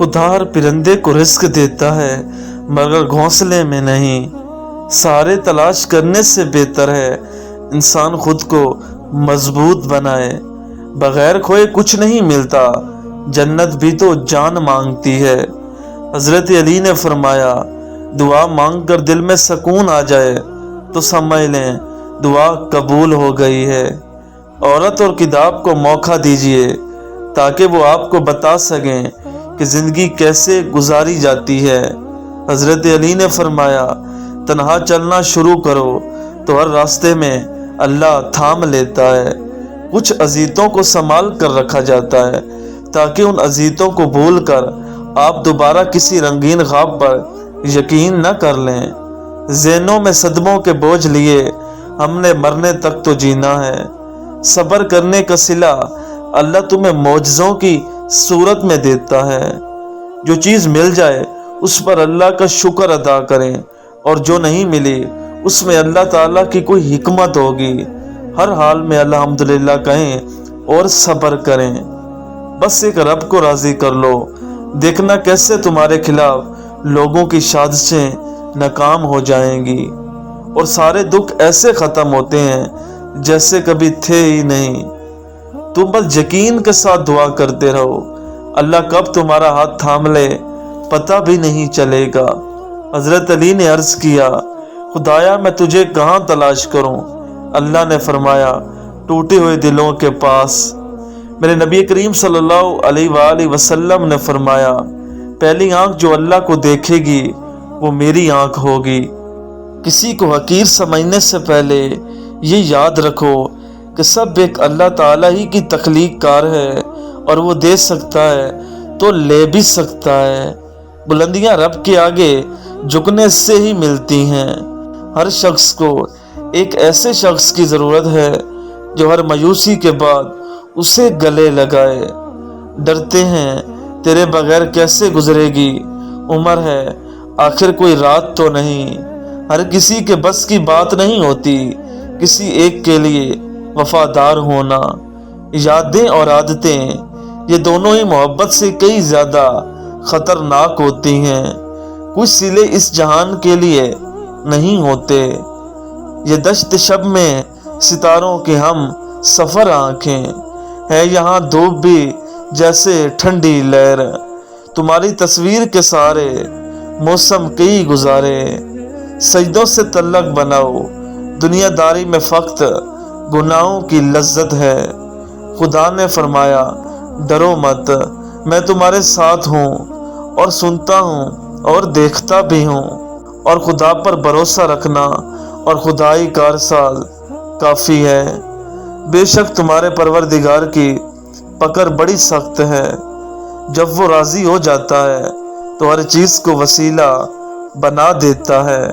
خدا ہر پرندے کو رزق دیتا ہے مگر گھونسلے میں نہیں۔ سارے تلاش کرنے سے بہتر ہے انسان خود کو مضبوط بنائے۔ بغیر کھوئے کچھ نہیں ملتا، جنت بھی تو جان مانگتی ہے۔ حضرت علی نے فرمایا، دعا مانگ کر دل میں سکون آ جائے تو سمجھ لیں دعا قبول ہو گئی ہے۔ عورت اور کتاب کو موقع دیجیے تاکہ وہ آپ کو بتا سکیں کہ زندگی کیسے گزاری جاتی ہے۔ حضرت علی نے فرمایا، تنہا چلنا شروع کرو تو ہر راستے میں اللہ تھام لیتا ہے۔ کچھ اذیتوں کو سنبھال کر رکھا جاتا ہے تاکہ ان اذیتوں کو بھول کر آپ دوبارہ کسی رنگین خواب پر یقین نہ کر لیں۔ ذہنوں میں صدموں کے بوجھ لیے ہم نے مرنے تک تو جینا ہے۔ صبر کرنے کا صلہ اللہ تمہیں معجزوں کی صورت میں دیتا ہے۔ جو چیز مل جائے اس پر اللہ کا شکر ادا کریں، اور جو نہیں ملی اس میں اللہ تعالیٰ کی کوئی حکمت ہوگی۔ ہر حال میں الحمدللہ کہیں اور صبر کریں۔ بس ایک رب کو راضی کر لو، دیکھنا کیسے تمہارے خلاف لوگوں کی سازشیں ناکام ہو جائیں گی، اور سارے دکھ ایسے ختم ہوتے ہیں جیسے کبھی تھے ہی نہیں۔ تم بس یقین کے ساتھ دعا کرتے رہو، اللہ کب تمہارا ہاتھ تھام لے پتہ بھی نہیں چلے گا۔ حضرت علی نے عرض کیا، خدایا میں تجھے کہاں تلاش کروں؟ اللہ نے فرمایا، ٹوٹے ہوئے دلوں کے پاس۔ میرے نبی کریم صلی اللہ علیہ وآلہ وسلم نے فرمایا، پہلی آنکھ جو اللہ کو دیکھے گی وہ میری آنکھ ہوگی۔ کسی کو حقیر سمجھنے سے پہلے یہ یاد رکھو کہ سب ایک اللہ تعالیٰ ہی کی تخلیق کار ہے، اور وہ دے سکتا ہے تو لے بھی سکتا ہے۔ بلندیاں رب کے آگے جھکنے سے ہی ملتی ہیں۔ ہر شخص کو ایک ایسے شخص کی ضرورت ہے جو ہر مایوسی کے بعد اسے گلے لگائے۔ ڈرتے ہیں تیرے بغیر کیسے گزرے گی عمر ہے، آخر کوئی رات تو نہیں۔ ہر کسی کے بس کی بات نہیں ہوتی کسی ایک کے لیے وفادار ہونا۔ یادیں اور عادتیں یہ دونوں ہی محبت سے کئی زیادہ خطرناک ہوتی ہیں۔ کچھ صلے اس جہان کے لیے نہیں ہوتے۔ یہ دشت شب میں ستاروں کے ہم سفر آنکھیں ہے، یہاں دھوپ بھی جیسے ٹھنڈی لہر۔ تمہاری تصویر کے سارے موسم کئی گزارے، سجدوں سے تعلق بناؤ، دنیا داری میں فقط گناہوں کی لذت ہے۔ خدا نے فرمایا، ڈرو مت، میں تمہارے ساتھ ہوں، اور سنتا ہوں اور دیکھتا بھی ہوں۔ اور خدا پر بھروسہ رکھنا اور خدائی کارساز کافی ہے۔ بے شک تمہارے پروردگار کی پکڑ بڑی سخت ہے۔ جب وہ راضی ہو جاتا ہے تو ہر چیز کو وسیلہ بنا دیتا ہے۔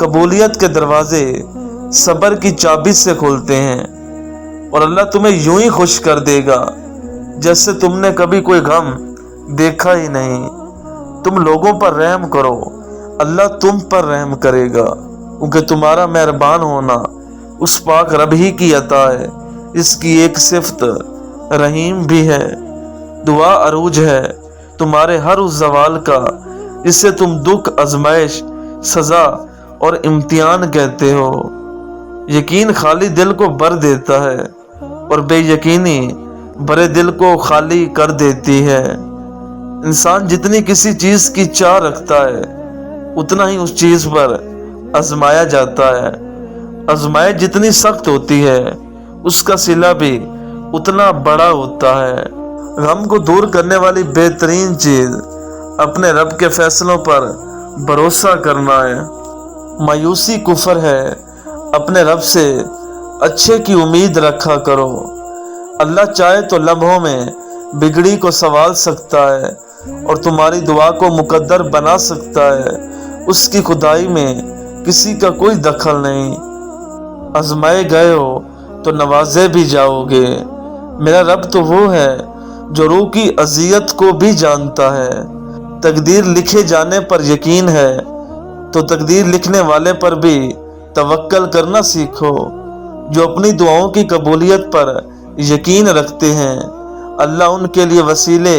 قبولیت کے دروازے صبر کی چابی سے کھلتے ہیں، اور اللہ تمہیں یوں ہی خوش کر دے گا جیسے تم نے کبھی کوئی غم دیکھا ہی نہیں۔ تم لوگوں پر رحم کرو، اللہ تم پر رحم کرے گا، کیونکہ تمہارا مہربان ہونا اس پاک رب ہی کی عطا ہے، اس کی ایک صفت رحیم بھی ہے۔ دعا عروج ہے تمہارے ہر اس زوال کا جسے تم دکھ، آزمائش، سزا اور امتحان کہتے ہو۔ یقین خالی دل کو بھر دیتا ہے، اور بے یقینی بھرے دل کو خالی کر دیتی ہے۔ انسان جتنی کسی چیز کی چاہ رکھتا ہے اتنا ہی اس چیز پر آزمایا جاتا ہے۔ آزمائش جتنی سخت ہوتی ہے اس کا صلہ بھی اتنا بڑا ہوتا ہے۔ غم کو دور کرنے والی بہترین چیز اپنے رب کے فیصلوں پر بھروسہ کرنا ہے۔ مایوسی کفر ہے، اپنے رب سے اچھے کی امید رکھا کرو۔ اللہ چاہے تو لمحوں میں بگڑی کو سنوار سکتا ہے اور تمہاری دعا کو مقدر بنا سکتا ہے۔ اس کی خدائی میں کسی کا کوئی دخل نہیں۔ آزمائے گئے ہو تو نوازے بھی جاؤ گے۔ میرا رب تو وہ ہے جو روح کی اذیت کو بھی جانتا ہے۔ تقدیر لکھے جانے پر یقین ہے تو تقدیر لکھنے والے پر بھی توکل کرنا سیکھو۔ جو اپنی دعاؤں کی قبولیت پر یقین رکھتے ہیں اللہ ان کے لیے وسیلے